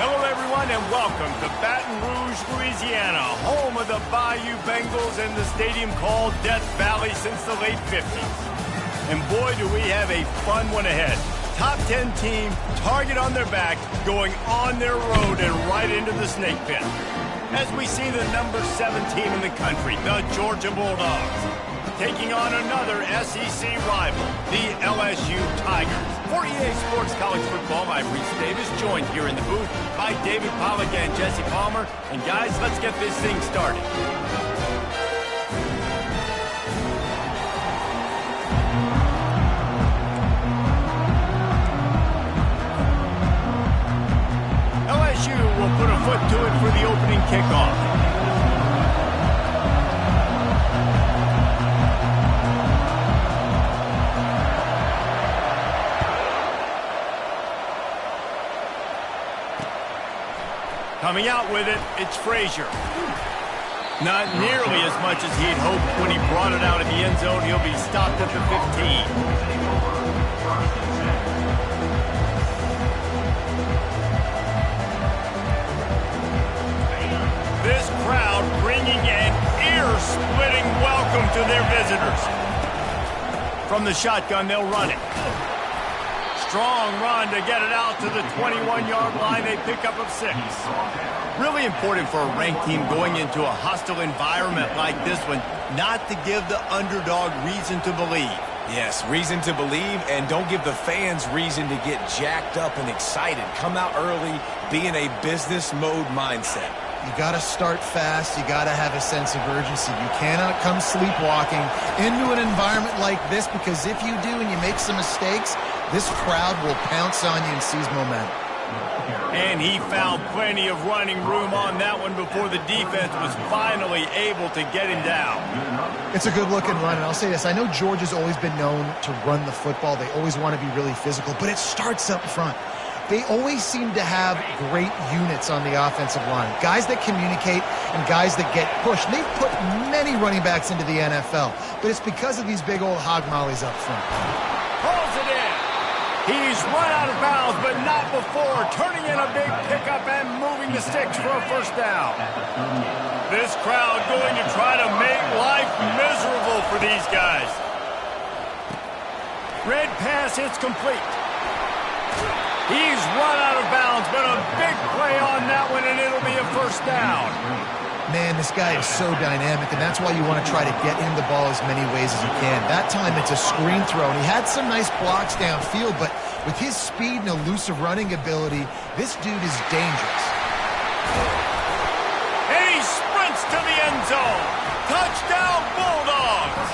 Hello, everyone, and welcome to Baton Rouge, Louisiana, home of the Bayou Bengals and the stadium called Death Valley since the late 50s. And boy, do we have a fun one ahead. Top 10 team, target on their back, going on their road and right into the snake pit. As we see the number 7 team in the country, the Georgia Bulldogs, taking on another SEC rival, the LSU Tigers. For EA Sports College Football, I'm Reese Davis, joined here in the booth by David Pollack and Jesse Palmer. And guys, let's get this thing started. LSU will put a foot to it for the opening kickoff. Coming out with it, it's Frazier. Not nearly as much as he'd hoped when he brought it out of the end zone. He'll be stopped at the 15. This crowd bringing an ear-splitting welcome to their visitors. From the shotgun, they'll run it. Strong run to get it out to the 21-yard line. They pick up of 6. Really important for a ranked team going into a hostile environment like this one, not to give the underdog reason to believe. Yes, reason to believe, and don't give the fans reason to get jacked up and excited. Come out early, be in a business mode mindset. You got to start fast. You got to have a sense of urgency. You cannot come sleepwalking into an environment like this, because if you do and you make some mistakes, this crowd will pounce on you and seize momentum. And he found plenty of running room on that one before the defense was finally able to get him down. It's a good-looking run, and I'll say this. I know Georgia's always been known to run the football. They always want to be really physical, but it starts up front. They always seem to have great units on the offensive line. Guys that communicate and guys that get pushed. They've put many running backs into the NFL, but it's because of these big old hog mollies up front. Pulls it in. He's run out of bounds, but not before turning in a big pickup and moving the sticks for a first down. This crowd going to try to make life miserable for these guys. Red pass hits complete. He's run out of bounds, but a big play on that one, and it'll be a first down. Man, this guy is so dynamic, and that's why you want to try to get him the ball as many ways as you can. That time, it's a screen throw, and he had some nice blocks downfield, but with his speed and elusive running ability, this dude is dangerous. And he sprints to the end zone. Touchdown, Bulldogs!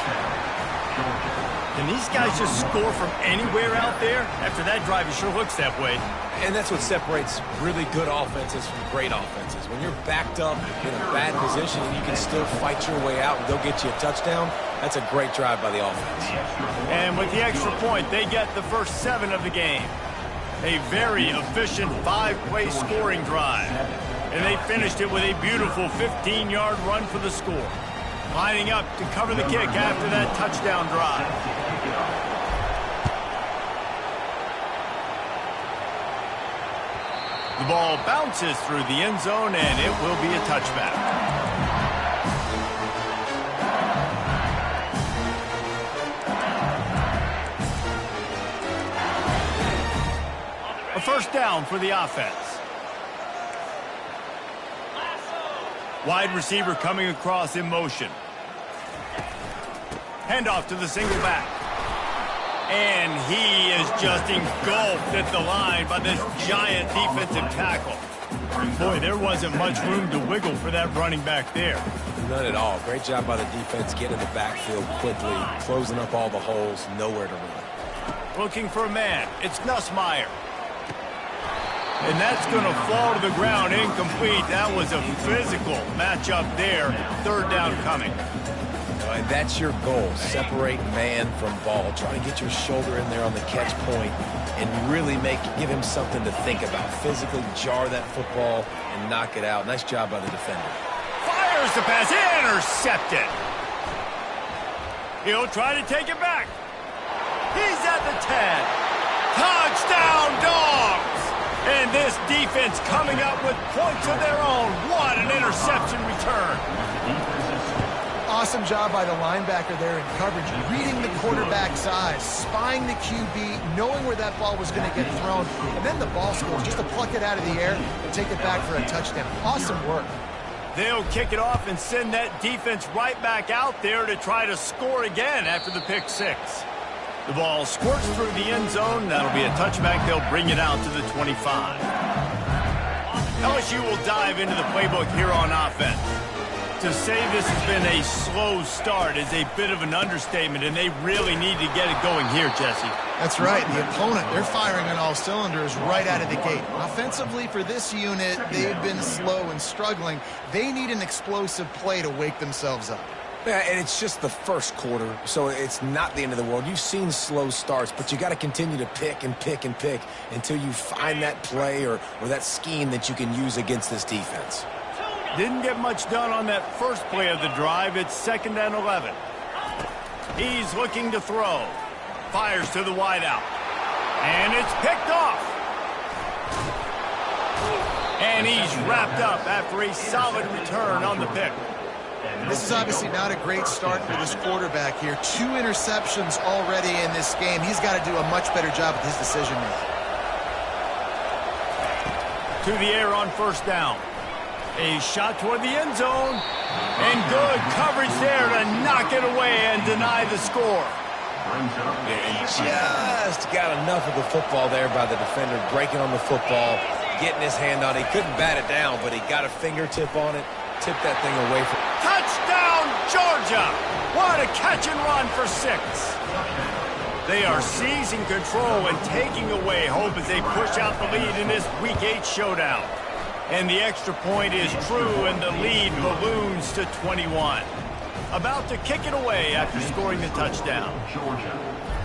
Can these guys just score from anywhere out there? After that drive, it sure looks that way. And that's what separates really good offenses from great offenses. When you're backed up in a bad position and you can still fight your way out and go get you a touchdown, that's a great drive by the offense. And with the extra point, they get the first 7 of the game. A very efficient 5-play scoring drive. And they finished it with a beautiful 15-yard run for the score. Lining up to cover the kick after that touchdown drive. The ball bounces through the end zone, and it will be a touchback. A first down for the offense. Wide receiver coming across in motion. Handoff to the single back. And he is just engulfed at the line by this giant defensive tackle. Boy, there wasn't much room to wiggle for that running back there. None at all. Great job by the defense getting the backfield quickly, closing up all the holes, nowhere to run. Looking for a man. It's Nussmeier. And that's going to fall to the ground incomplete. That was a physical matchup there. Third down coming. And that's your goal. Separate man from ball. Try to get your shoulder in there on the catch point and really give him something to think about. Physically jar that football and knock it out. Nice job by the defender. Fires the pass. Intercepted. He'll try to take it back. He's at the 10. Touchdown, Dogs! And this defense coming up with points of their own. What an interception return. Awesome job by the linebacker there in coverage, reading the quarterback's eyes, spying the QB, knowing where that ball was going to get thrown, and then the ball scores, just to pluck it out of the air and take it back for a touchdown. Awesome work. They'll kick it off and send that defense right back out there to try to score again after the pick six. The ball squirts through the end zone. That'll be a touchback. They'll bring it out to the 25. LSU will dive into the playbook here on offense. To say this has been a slow start is a bit of an understatement, and they really need to get it going here, Jesse. That's right. The opponent, they're firing on all cylinders right out of the gate. Offensively, for this unit, they've been slow and struggling. They need an explosive play to wake themselves up. Yeah, and it's just the first quarter, so it's not the end of the world. You've seen slow starts, but you got to continue to pick and pick and pick until you find that play or that scheme that you can use against this defense. Didn't get much done on that first play of the drive. It's 2nd and 11. He's looking to throw. Fires to the wideout. And it's picked off. And he's wrapped up after a solid return on the pick. This is obviously not a great start for this quarterback here. 2 interceptions already in this game. He's got to do a much better job with his decision making. To the air on 1st down. A shot toward the end zone. And good coverage there to knock it away and deny the score. And just got enough of the football there by the defender, breaking on the football, getting his hand on it. He couldn't bat it down, but he got a fingertip on it, tipped that thing away from. Touchdown, Georgia! What a catch and run for 6. They are seizing control and taking away hope as they push out the lead in this Week 8 showdown. And the extra point is true, and the lead balloons to 21. About to kick it away after scoring the touchdown.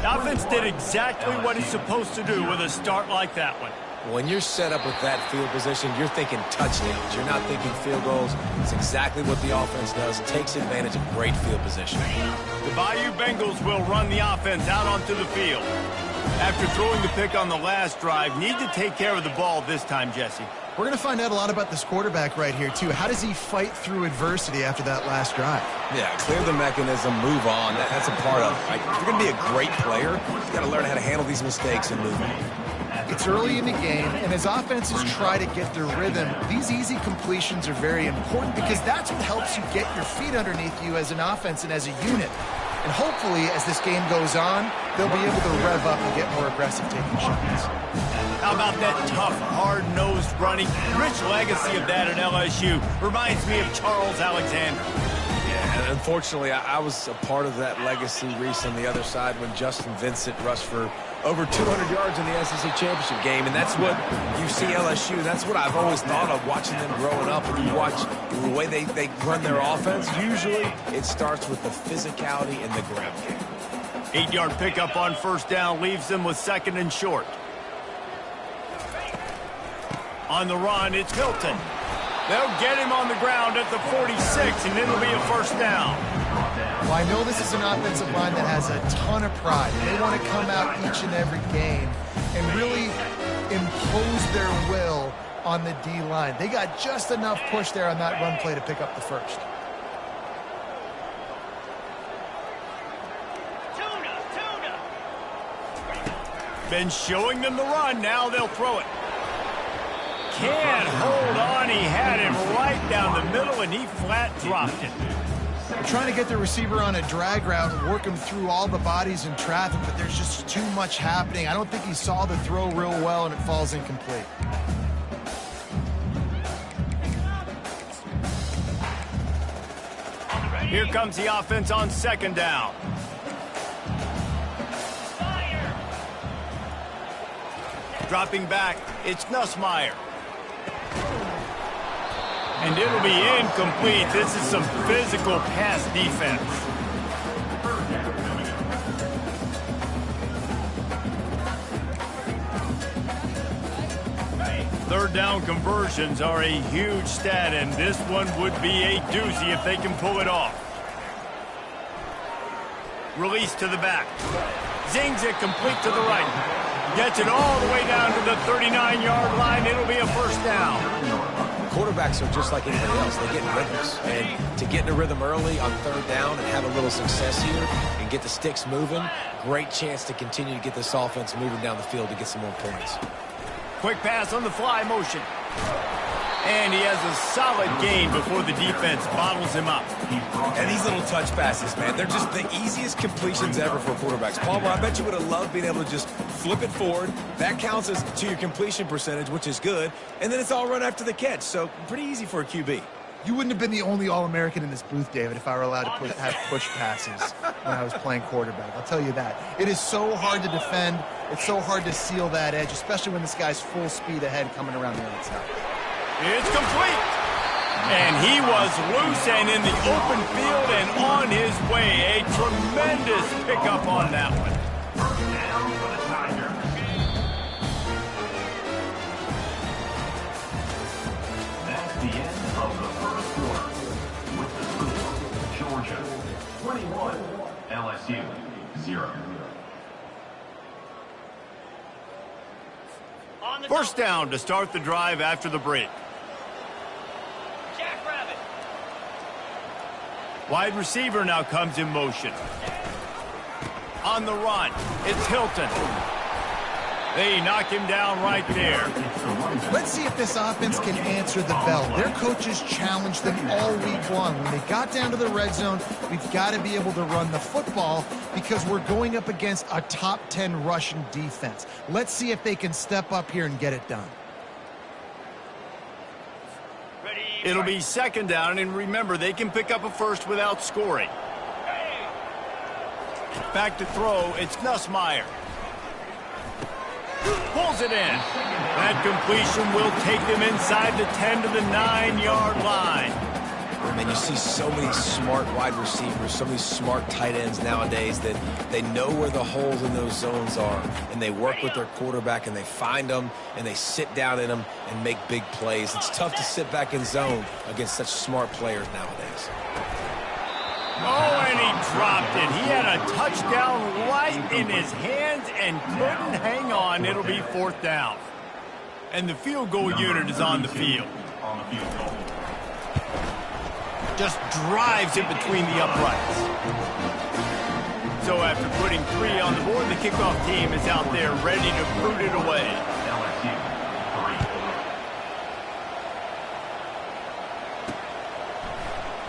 The offense did exactly what it's supposed to do with a start like that one. When you're set up with that field position, you're thinking touchdowns. You're not thinking field goals. It's exactly what the offense does. Takes advantage of great field position. The Bayou Bengals will run the offense out onto the field. After throwing the pick on the last drive, need to take care of the ball this time, Jesse. We're going to find out a lot about this quarterback right here, too. How does he fight through adversity after that last drive? Yeah, clear the mechanism, move on. That's a part of it, right? If you're going to be a great player, you've got to learn how to handle these mistakes and move on. It's early in the game, and as offenses try to get their rhythm, these easy completions are very important because that's what helps you get your feet underneath you as an offense and as a unit. And hopefully, as this game goes on, they'll be able to rev up and get more aggressive taking shots. How about that tough, hard-nosed running? Rich legacy of that at LSU. Reminds me of Charles Alexander. Yeah, and unfortunately, I was a part of that legacy, Reese, on the other side when Justin Vincent rushed for over 200 yards in the SEC championship game. And that's what you see LSU. That's what I've always thought of watching them growing up. And you watch the way they run their offense. Usually, it starts with the physicality in the ground game. 8-yard pickup on 1st down leaves them with 2nd and short. On the run, it's Hilton. They'll get him on the ground at the 46, and it'll be a 1st down. Well, I know this is an offensive line that has a ton of pride. They want to come out each and every game and really impose their will on the D-line. They got just enough push there on that run play to pick up the 1st. Been showing them the run. Now they'll throw it. Can't hold on. He had him right down the middle, and he flat dropped it. They're trying to get the receiver on a drag route and work him through all the bodies in traffic, but there's just too much happening. I don't think he saw the throw real well, and it falls incomplete. Here comes the offense on 2nd down. Dropping back, it's Nussmeier. And it'll be incomplete. This is some physical pass defense. Third down conversions are a huge stat, and this one would be a doozy if they can pull it off. Release to the back. Zings it complete to the right. Gets it all the way down to the 39-yard line. It'll be a first down. Quarterbacks are just like anybody else. They get in rhythms. And to get in a rhythm early on third down and have a little success here and get the sticks moving, great chance to continue to get this offense moving down the field to get some more points. Quick pass on the fly motion. And he has a solid gain before the defense bottles him up. And these little touch passes, man, they're just the easiest completions ever for quarterbacks. Palmer, I bet you would have loved being able to just flip it forward. That counts as to your completion percentage, which is good. And then it's all run after the catch. So pretty easy for a QB. You wouldn't have been the only All-American in this booth, David, if I were allowed to have push passes when I was playing quarterback. I'll tell you that. It is so hard to defend. It's so hard to seal that edge, especially when this guy's full speed ahead coming around the outside. It's complete. And he was loose and in the open field and on his way. A tremendous pickup on that one. First down for the Tigers. That's the end of the first quarter. With the score, Georgia 21, LSU 0. First down to start the drive after the break. Wide receiver now comes in motion. On the run, it's Hilton. They knock him down right there. Let's see if this offense can answer the bell. Their coaches challenged them all week long. When they got down to the red zone, we've got to be able to run the football because we're going up against a top 10 Russian defense. Let's see if they can step up here and get it done. It'll be second down, and remember, they can pick up a first without scoring. Back to throw, it's Nussmeier. Pulls it in. That completion will take them inside the 10 to the 9-yard line. And you see so many smart wide receivers, so many smart tight ends nowadays that they know where the holes in those zones are, and they work with their quarterback, and they find them, and they sit down in them and make big plays. It's tough to sit back in zone against such smart players nowadays. Oh, and he dropped it. He had a touchdown right in his hands and couldn't hang on. It'll be fourth down. And the field goal unit is on the field. On the field goal. Just drives it between the uprights. So after putting 3 on the board, the kickoff team is out there ready to boot it away. LSU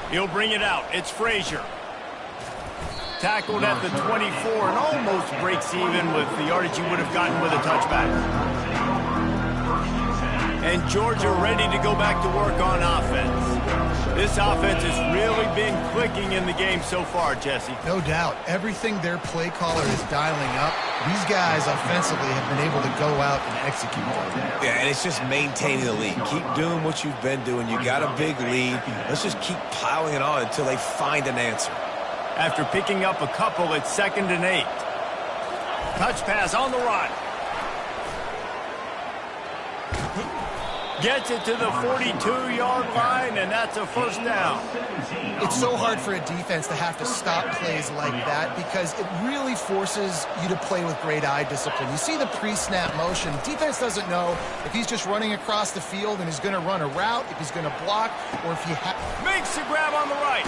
3. He'll bring it out. It's Frazier. Tackled at the 24 and almost breaks even with the yardage he would have gotten with a touchback. And Georgia ready to go back to work on offense. This offense has really been clicking in the game so far, Jesse. No doubt. Everything their play caller is dialing up, these guys offensively have been able to go out and execute. Yeah, and it's just maintaining the lead. Keep doing what you've been doing. You got a big lead. Let's just keep piling it on until they find an answer. After picking up a couple, it's 2nd and 8. Touch pass on the run. Gets it to the 42-yard line, and that's a first down. It's so hard for a defense to have to stop plays like that because it really forces you to play with great eye discipline. You see the pre-snap motion. Defense doesn't know if he's just running across the field and he's going to run a route, if he's going to block, or if he makes the grab on the right.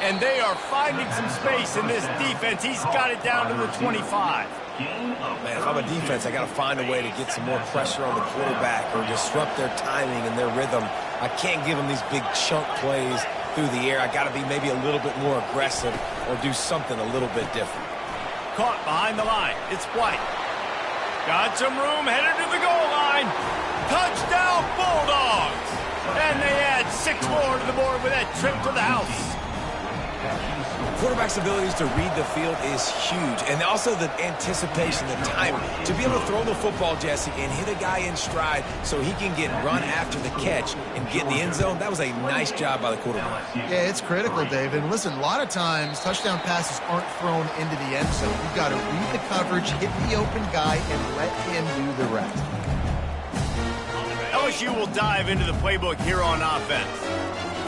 And they are finding some space in this defense. He's got it down to the 25. Man, if I'm a defense, I got to find a way to get some more pressure on the quarterback or disrupt their timing and their rhythm. I can't give them these big chunk plays through the air. I got to be maybe a little bit more aggressive or do something a little bit different. Caught behind the line. It's White. Got some room, headed to the goal line. Touchdown, Bulldogs! And they add 6 more to the board with that trip to the house. Quarterback's abilities to read the field is huge, and also the anticipation, the timing. To be able to throw the football, Jesse, and hit a guy in stride so he can get run after the catch and get in the end zone, that was a nice job by the quarterback. Yeah, it's critical, David. And listen, a lot of times touchdown passes aren't thrown into the end zone. You've got to read the coverage, hit the open guy, and let him do the rest. LSU will dive into the playbook here on offense.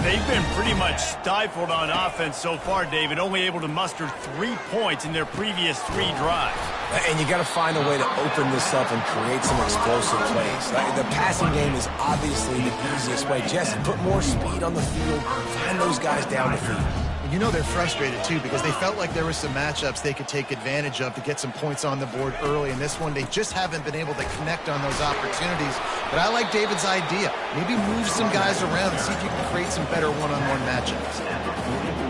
They've been pretty much stifled on offense so far, David, only able to muster 3 points in their previous 3 drives. And you got to find a way to open this up and create some explosive plays. The passing game is obviously the easiest way. Jesse, put more speed on the field. Find those guys down the field. You know they're frustrated, too, because they felt like there were some matchups they could take advantage of to get some points on the board early. In this one, they just haven't been able to connect on those opportunities. But I like David's idea. Maybe move some guys around and see if you can create some better one-on-one matchups.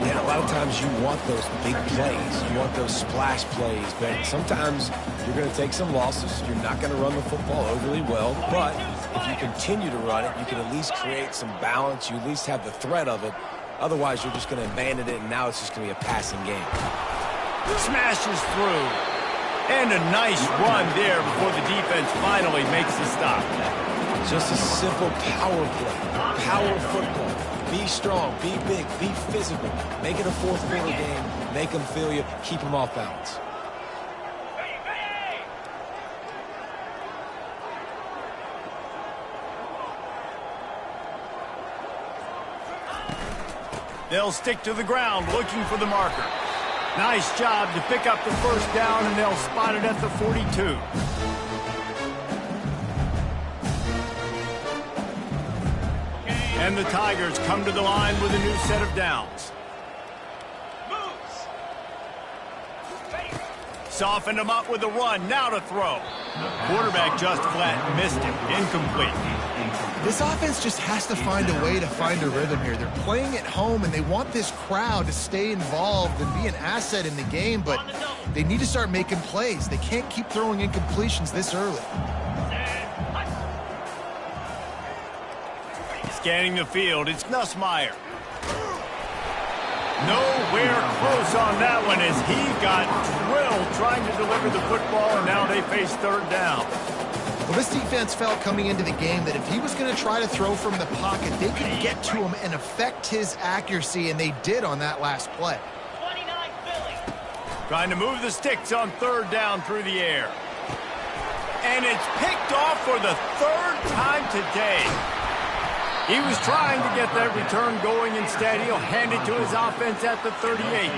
Yeah, a lot of times you want those big plays. You want those splash plays. But sometimes you're going to take some losses. You're not going to run the football overly well. But if you continue to run it, you can at least create some balance. You at least have the threat of it. Otherwise, you're just going to abandon it, and now it's just going to be a passing game. Smashes through. And a nice run there before the defense finally makes the stop. Just a simple power play. Power football. Be strong, be big, be physical. Make it a fourth-quarter game. Make them feel you. Keep them off balance. They'll stick to the ground looking for the marker. Nice job to pick up the first down, and they'll spot it at the 42. And the Tigers come to the line with a new set of downs. Softened them up with a run, now to throw. Quarterback just flat missed it, incomplete. This offense just has to find a way to find a rhythm here. They're playing at home, and they want this crowd to stay involved and be an asset in the game, but they need to start making plays. They can't keep throwing incompletions this early. Scanning the field, it's Nussmeier. Nowhere close on that one as he got drilled trying to deliver the football, and now they face third down. Well, this defense felt coming into the game that if he was going to try to throw from the pocket, they could get to him and affect his accuracy, and they did on that last play. 29 Philly. Trying to move the sticks on third down through the air. And it's picked off for the 3rd time today. He was trying to get that return going. Instead, he'll hand it to his offense at the 38.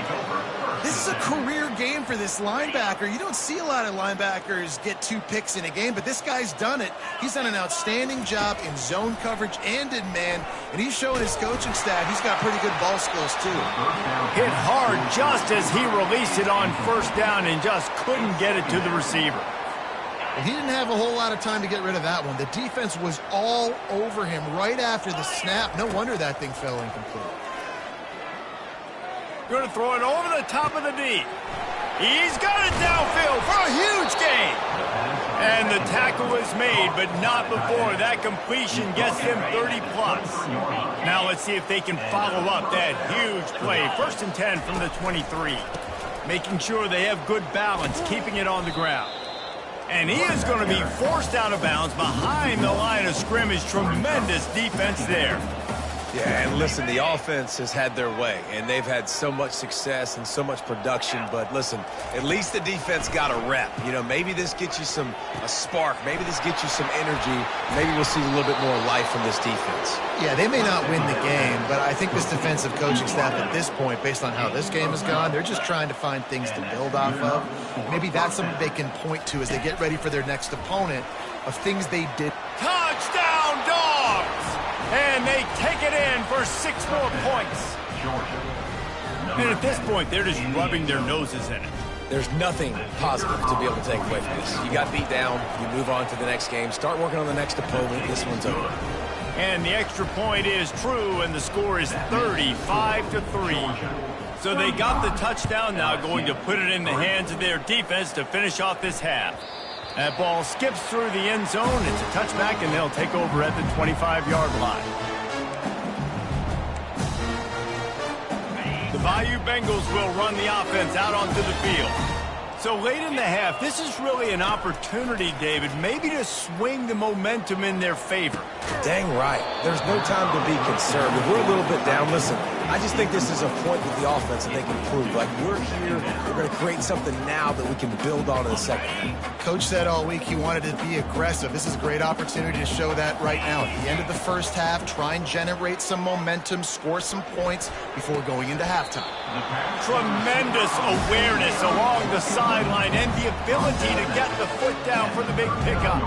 This is a career game for this linebacker. You don't see a lot of linebackers get 2 picks in a game, but this guy's done it. He's done an outstanding job in zone coverage and in man, and he's showing his coaching staff he's got pretty good ball skills, too. Hit hard just as he released it on first down and just couldn't get it to the receiver. Well, he didn't have a whole lot of time to get rid of that one. The defense was all over him right after the snap. No wonder that thing fell incomplete. Going to throw it over the top of the D. He's got it downfield for a huge gain. And the tackle is made, but not before that completion gets them 30-plus. Now let's see if they can follow up that huge play. 1st and 10 from the 23. Making sure they have good balance, keeping it on the ground. And he is going to be forced out of bounds behind the line of scrimmage. Tremendous defense there. Yeah, and listen, the offense has had their way, and they've had so much success and so much production. But listen, at least the defense got a rep. You know, maybe this gets you a spark. Maybe this gets you some energy. Maybe we'll see a little bit more life from this defense. Yeah, they may not win the game, but I think this defensive coaching staff at this point, based on how this game has gone, they're just trying to find things to build off of. Maybe that's something they can point to as they get ready for their next opponent of things they did. Touchdown, Dogs! And they take it in for 6 more points. And at this point, they're just rubbing their noses in it. There's nothing positive to be able to take away from this. You got beat down, you move on to the next game, start working on the next opponent. This one's over. And the extra point is true, and the score is 35-3. So they got the touchdown, now going to put it in the hands of their defense to finish off this half. That ball skips through the end zone. It's a touchback, and they'll take over at the 25-yard line. The Bayou Bengals will run the offense out onto the field. So late in the half, this is really an opportunity, David, maybe to swing the momentum in their favor. Dang right. There's no time to be concerned. If we're a little bit down, listen, I just think this is a point with the offense that they can improve. Like, we're here, we're going to create something now that we can build on in the second half. Coach said all week he wanted to be aggressive. This is a great opportunity to show that right now. At the end of the first half, try and generate some momentum, score some points before going into halftime. Tremendous awareness along the sideline and the ability to get the foot down for the big pickup.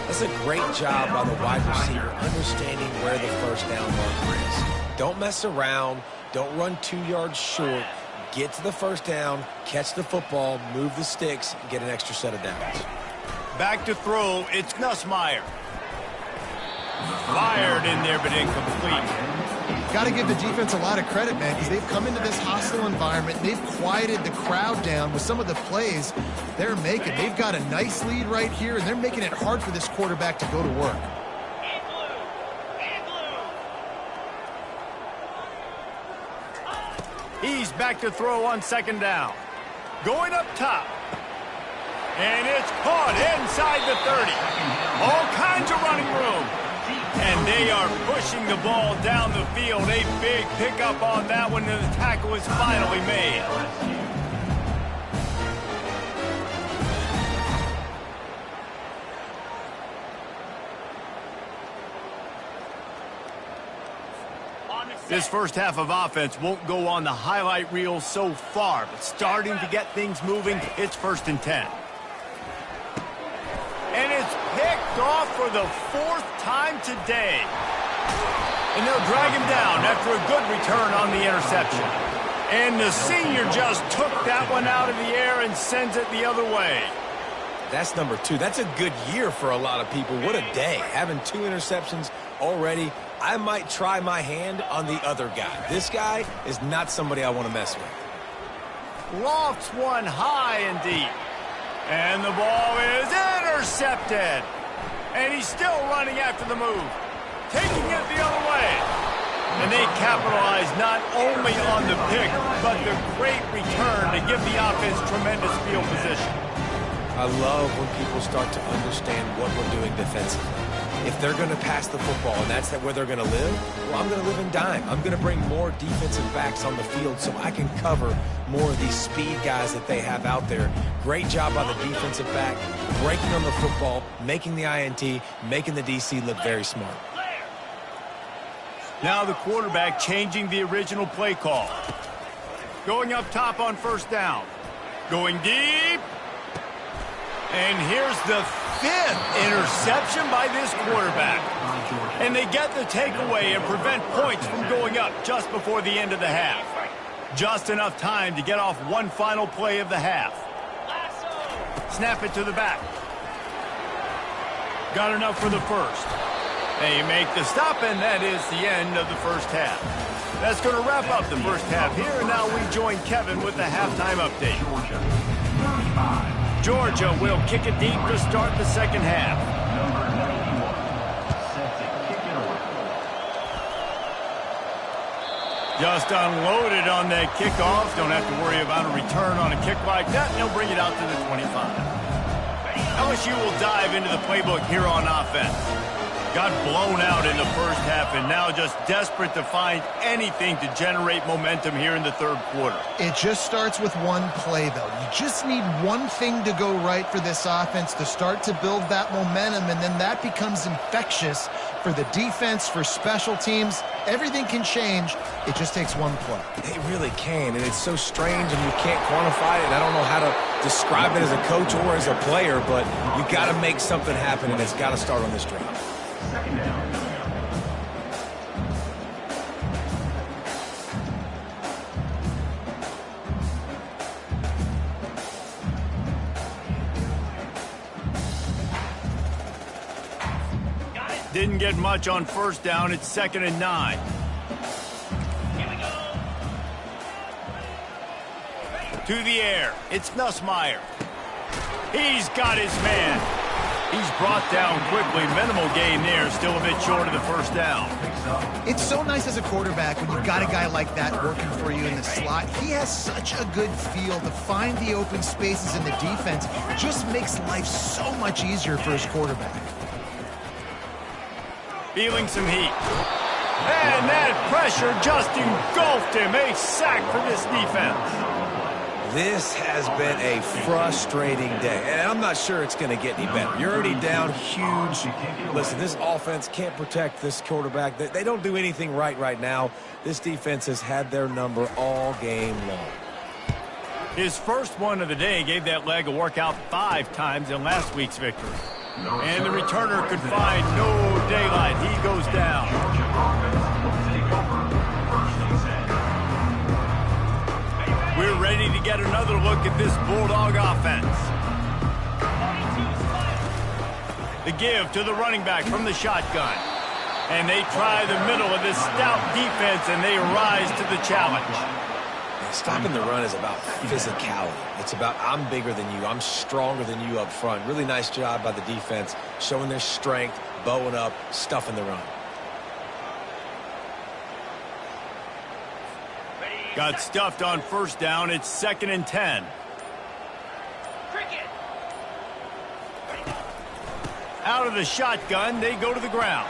That's a great job by the wide receiver, understanding where the first down marker is. Don't mess around. Don't run 2 yards short. Get to the first down, catch the football, move the sticks, and get an extra set of downs. Back to throw, it's Ncaa. Fired in there, but incomplete. Got to give the defense a lot of credit, man, because they've come into this hostile environment. They've quieted the crowd down with some of the plays they're making. They've got a nice lead right here, and they're making it hard for this quarterback to go to work. He's back to throw on second down. Going up top. And it's caught inside the 30. All kinds of running room. And they are pushing the ball down the field. A big pickup on that one, and the tackle is finally made. This first half of offense won't go on the highlight reel so far, but starting to get things moving, it's 1st and 10. And it's picked off for the 4th time today. And they'll drag him down after a good return on the interception. And the senior just took that one out of the air and sends it the other way. That's number 2. That's a good year for a lot of people. What a day. Having 2 interceptions already. I might try my hand on the other guy. This guy is not somebody I want to mess with. Lofts one high and deep. And the ball is intercepted. And he's still running after the move. Taking it the other way. And they capitalize not only on the pick, but the great return to give the offense tremendous field position. I love when people start to understand what we're doing defensively. If they're going to pass the football and that's where they're going to live, well, I'm going to live in dime. I'm going to bring more defensive backs on the field so I can cover more of these speed guys that they have out there. Great job by the defensive back, breaking on the football, making the INT, making the DC look very smart. Now the quarterback changing the original play call. Going up top on first down. Going deep. And here's the 5th interception by this quarterback. And they get the takeaway and prevent points from going up just before the end of the half. Just enough time to get off one final play of the half. Snap it to the back. Got enough for the first. They make the stop, and that is the end of the first half. That's going to wrap up the first half here, and now we join Kevin with the halftime update. Georgia will kick it deep to start the second half. Just unloaded on that kickoff. Don't have to worry about a return on a kick like that. They'll bring it out to the 25. LSU will dive into the playbook here on offense. Got blown out in the first half and now just desperate to find anything to generate momentum here in the third quarter. It just starts with one play, though. You just need one thing to go right for this offense to start to build that momentum, and then that becomes infectious for the defense, for special teams. Everything can change. It just takes one play. It really can, and it's so strange, and you can't quantify it. And I don't know how to describe it as a coach or as a player, but you got to make something happen, and it's got to start on this drive. Second down. Didn't get much on first down. It's 2nd and 9. Here we go. To the air. It's Ncaa. He's got his man. He's brought down quickly. Minimal gain there. Still a bit short of the first down. It's so nice as a quarterback when you've got a guy like that working for you in the slot. He has such a good feel to find the open spaces in the defense. Just makes life so much easier for his quarterback. Feeling some heat. And that pressure just engulfed him. A sack for this defense. This has been a frustrating day, and I'm not sure it's going to get any better. You're already down huge. Listen, this offense can't protect this quarterback. They don't do anything right now. This defense has had their number all game long. His first one of the day gave that leg a workout 5 times in last week's victory. And the returner could find no daylight. He goes down. We're ready to get another look at this Bulldog offense. The give to the running back from the shotgun. And they try the middle of this stout defense, and they rise to the challenge. Stopping the run is about physicality. It's about I'm bigger than you. I'm stronger than you up front. Really nice job by the defense, showing their strength, bowing up, stuffing the run. Got stuffed on first down. It's 2nd and 10. Out of the shotgun, they go to the ground.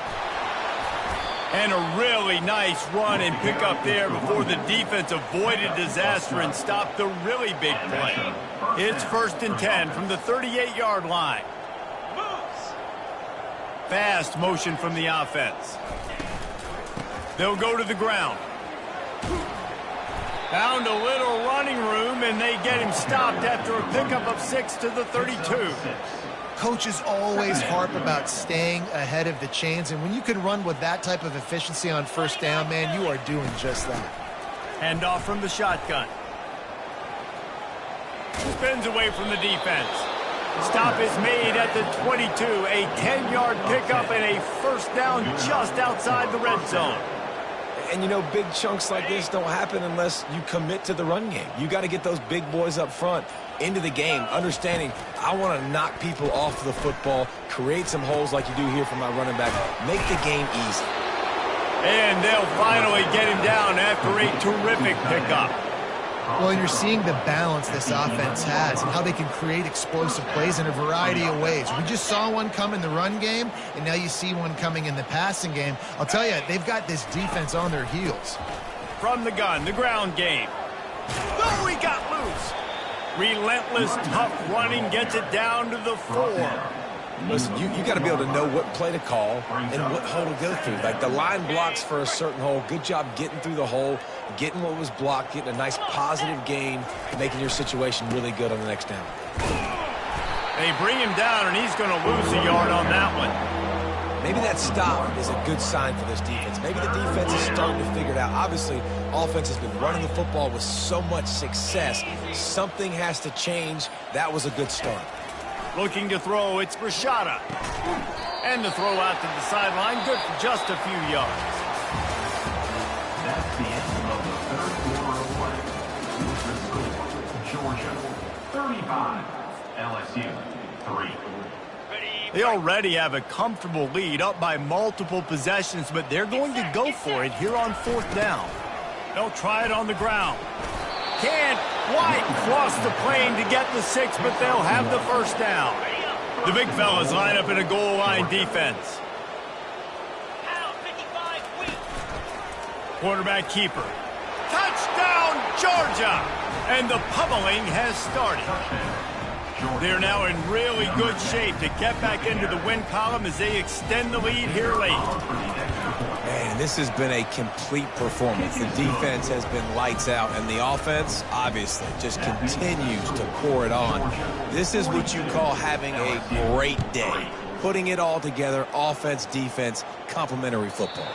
And a really nice run and pick up there before the defense avoided disaster and stopped the really big play. It's 1st and 10 from the 38-yard line. Fast motion from the offense. They'll go to the ground. Found a little running room, and they get him stopped after a pickup of 6 to the 32. Coaches always harp about staying ahead of the chains, and when you can run with that type of efficiency on first down, man, you are doing just that. Hand off from the shotgun. Spins away from the defense. Stop is made at the 22. A 10-yard pickup and a first down just outside the red zone. And, you know, big chunks like this don't happen unless you commit to the run game. You got to get those big boys up front into the game, understanding I want to knock people off the football, create some holes like you do here for my running back, make the game easy. And they'll finally get him down after a terrific pickup. Well, and you're seeing the balance this offense has and how they can create explosive plays in a variety of ways. We just saw one come in the run game, and now you see one coming in the passing game. I'll tell you, they've got this defense on their heels. From the gun, the ground game. Oh, he got loose. Relentless, tough running gets it down to the 4. Listen, you got to be able to know what play to call and what hole to go through. Like the line blocks for a certain hole. Good job getting through the hole, getting what was blocked, getting a nice positive gain, making your situation really good on the next down. They bring him down, and he's going to lose a yard on that one. Maybe that stop is a good sign for this defense. Maybe the defense is starting to figure it out. Obviously, offense has been running the football with so much success. Something has to change. That was a good start. Looking to throw, it's Rashada. And the throw out to the sideline, good for just a few yards. That's the end of the third quarter of play. With the score, Georgia 35, LSU 3. They already have a comfortable lead, up by multiple possessions, but they're going to go for it here on 4th down. They'll try it on the ground. Can't quite cross the plane to get the 6, but they'll have the first down. The big fellas line up in a goal line defense. Quarterback keeper. Touchdown, Georgia! And the pummeling has started. They're now in really good shape to get back into the win column as they extend the lead here late. Man, this has been a complete performance. The defense has been lights out, and the offense, obviously, just continues to pour it on. This is what you call having a great day. Putting it all together, offense, defense, complementary football.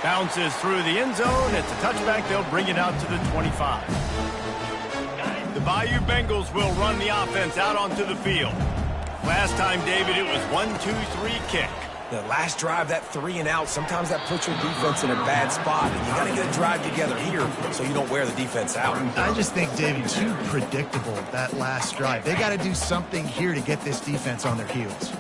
Bounces through the end zone. It's a touchback. They'll bring it out to the 25. The Bayou Bengals will run the offense out onto the field. Last time, David, it was 1-2-3 kick. The last drive, that 3 and out, sometimes that puts your defense in a bad spot, and you got to get a drive together here so you don't wear the defense out. I just think, David, too predictable, that last drive. They got to do something here to get this defense on their heels.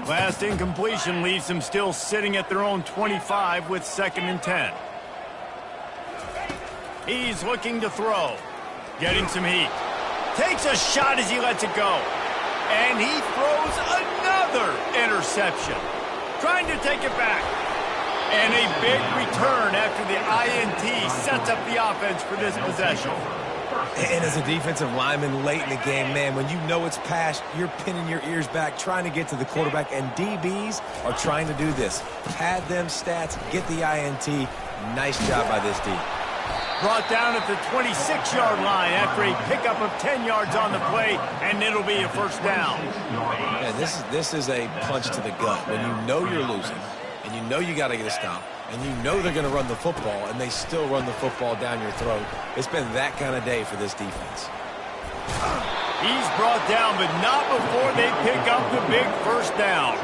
Last incompletion leaves them still sitting at their own 25 with 2nd and 10. He's looking to throw. Getting some heat. Takes a shot as he lets it go. And he throws another interception. Trying to take it back. And a big return after the INT sets up the offense for this possession. And as a defensive lineman late in the game, man, when you know it's past, you're pinning your ears back, trying to get to the quarterback, and DBs are trying to do this. Pad them stats, get the INT. Nice job by this D. Brought down at the 26-yard line after a pickup of 10 yards on the play, and it'll be a first down. Man, this is a punch to the gut. When you know you're losing, and you know you got to get a stop, and you know they're going to run the football, and they still run the football down your throat. It's been that kind of day for this defense. He's brought down, but not before they pick up the big first down.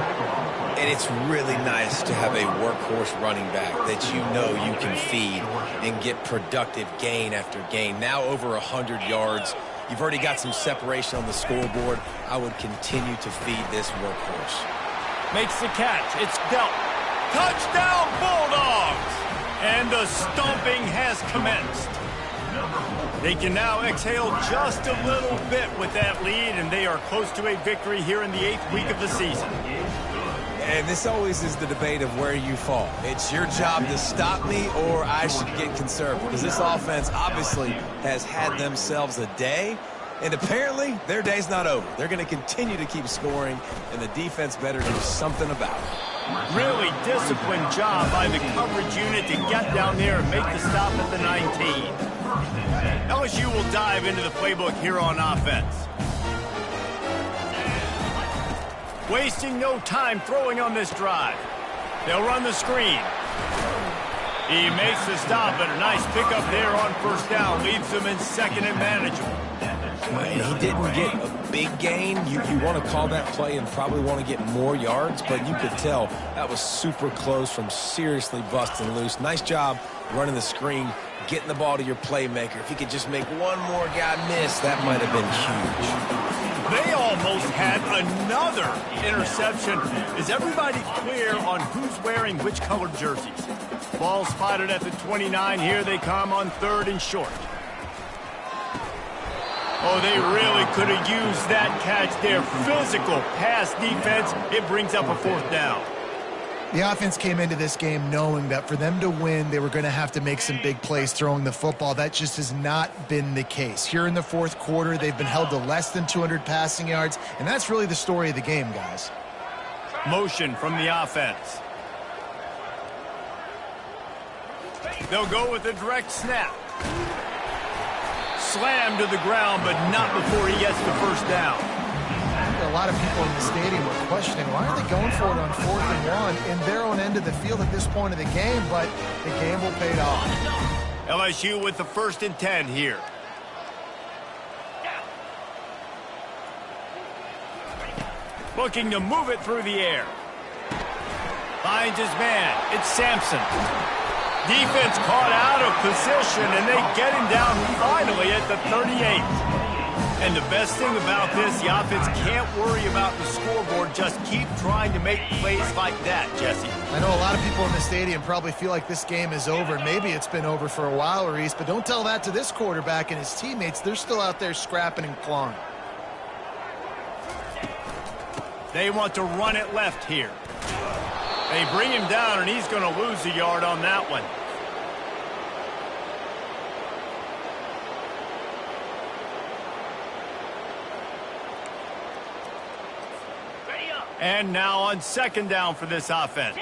And it's really nice to have a workhorse running back that you know you can feed and get productive gain after gain. Now over 100 yards. You've already got some separation on the scoreboard. I would continue to feed this workhorse. Makes the catch. It's dealt. Touchdown, Bulldogs! And the stomping has commenced. They can now exhale just a little bit with that lead, and they are close to a victory here in the 8th week of the season. And this always is the debate of where you fall. It's your job to stop me, or I should get conservative, because this offense obviously has had themselves a day, and apparently their day's not over. They're going to continue to keep scoring, and the defense better do something about it. Really disciplined job by the coverage unit to get down there and make the stop at the 19. LSU will dive into the playbook here on offense. Wasting no time throwing on this drive. They'll run the screen. He makes the stop, but a nice pickup there on first down. Leaves them in second and manageable. And he didn't get a big gain. You want to call that play and probably want to get more yards, but you could tell that was super close from seriously busting loose. Nice job running the screen, getting the ball to your playmaker. If you could just make one more guy miss, that might have been huge. They almost had another interception. Is everybody clear on who's wearing which colored jerseys? Ball spotted at the 29. Here they come on 3rd and short. Oh, they really could have used that catch there. Physical pass defense. It brings up a 4th down. The offense came into this game knowing that for them to win, they were going to have to make some big plays throwing the football. That just has not been the case. Here in the 4th quarter, they've been held to less than 200 passing yards, and that's really the story of the game, guys. Motion from the offense. They'll go with a direct snap. Slammed to the ground, but not before he gets the first down. A lot of people in the stadium were questioning, why are they going for it on 4th and 1 in their own end of the field at this point of the game, but the game will pay off. LSU with the 1st and 10 here. Looking to move it through the air. Finds his man. It's Sampson. Defense caught out of position, and they get him down finally at the 38. And the best thing about this, the offense can't worry about the scoreboard. Just keep trying to make plays like that, Jesse. I know a lot of people in the stadium probably feel like this game is over. Maybe it's been over for a while, Reese, but don't tell that to this quarterback and his teammates. They're still out there scrapping and clawing. They want to run it left here. They bring him down, and he's going to lose a yard on that one. And now on 2nd down for this offense.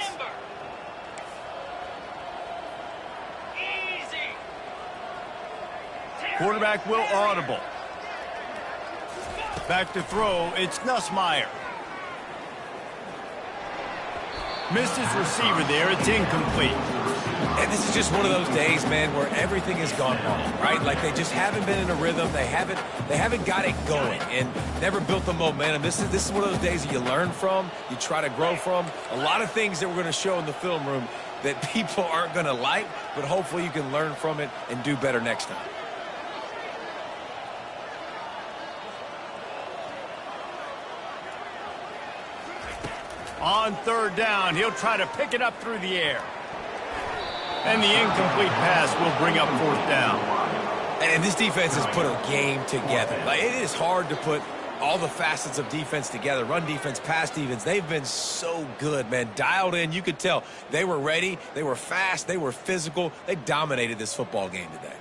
Quarterback will audible. Back to throw, it's Nussmeier. Missed his receiver there, it's incomplete. And this is just one of those days, man, where everything has gone wrong, right? Like they just haven't been in a rhythm. They haven't got it going and never built the momentum. This is one of those days that you learn from, you try to grow from. A lot of things that we're going to show in the film room that people aren't going to like, but hopefully you can learn from it and do better next time. On 3rd down, he'll try to pick it up through the air. And the incomplete pass will bring up 4th down. And this defense has put a game together. Like, it is hard to put all the facets of defense together, run defense, pass defense. They've been so good, man. Dialed in. You could tell they were ready. They were fast. They were physical. They dominated this football game today.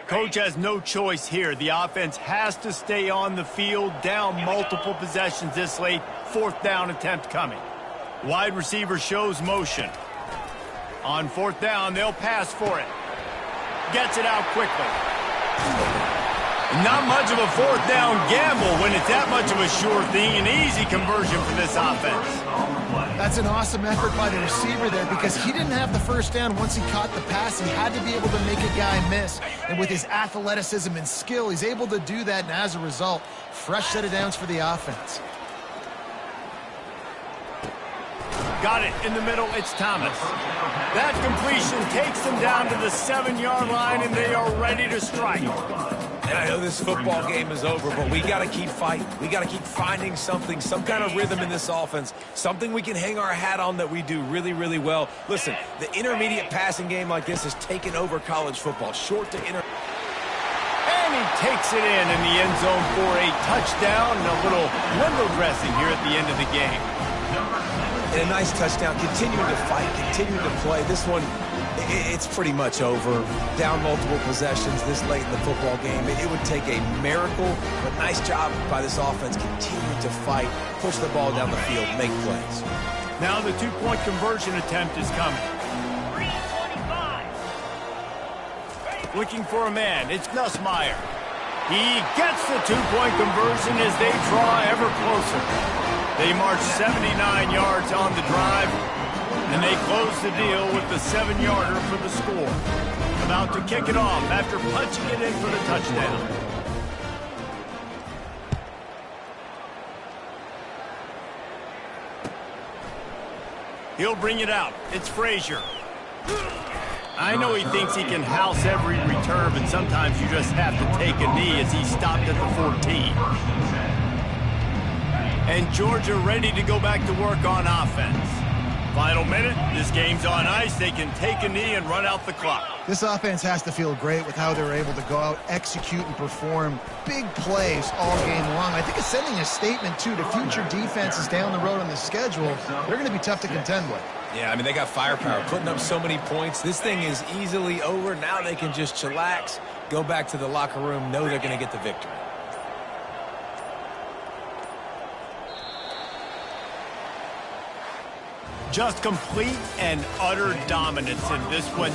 Coach has no choice here. The offense has to stay on the field, down multiple possessions this late. 4th down attempt coming. Wide receiver shows motion. On 4th down, they'll pass for it. Gets it out quickly. Not much of a 4th down gamble when it's that much of a sure thing. An easy conversion for this offense. That's an awesome effort by the receiver there because he didn't have the first down once he caught the pass. He had to be able to make a guy miss. And with his athleticism and skill, he's able to do that. And as a result, fresh set of downs for the offense. Got it in the middle. It's Thomas. That completion takes them down to the 7-yard line, and they are ready to strike. And I know this football game is over, but we got to keep fighting. We got to keep finding something, some kind of rhythm in this offense, something we can hang our hat on that we do really, really well. Listen, the intermediate passing game like this has taken over college football. Short to inter. And he takes it in the end zone for a touchdown and a little window dressing here at the end of the game. And a nice touchdown, continuing to fight, continuing to play. This one, it's pretty much over. Down multiple possessions this late in the football game. It would take a miracle, but nice job by this offense continuing to fight, push the ball down the field, make plays. Now the 2-point conversion attempt is coming. Looking for a man, it's Nussmeier. He gets the 2-point conversion as they draw ever closer. They march 79 yards on the drive, and they close the deal with the 7-yarder for the score. About to kick it off after punching it in for the touchdown. He'll bring it out. It's Frazier. I know he thinks he can house every return, but sometimes you just have to take a knee as he stopped at the 14. And Georgia ready to go back to work on offense. Final minute, this game's on ice. They can take a knee and run out the clock. This offense has to feel great with how they're able to go out, execute, and perform big plays all game long. I think it's sending a statement, too, to future defenses down the road on the schedule. They're going to be tough to contend with. Yeah, I mean, they got firepower, putting up so many points. This thing is easily over. Now they can just chillax, go back to the locker room, know they're going to get the victory. Just complete and utter dominance in this one.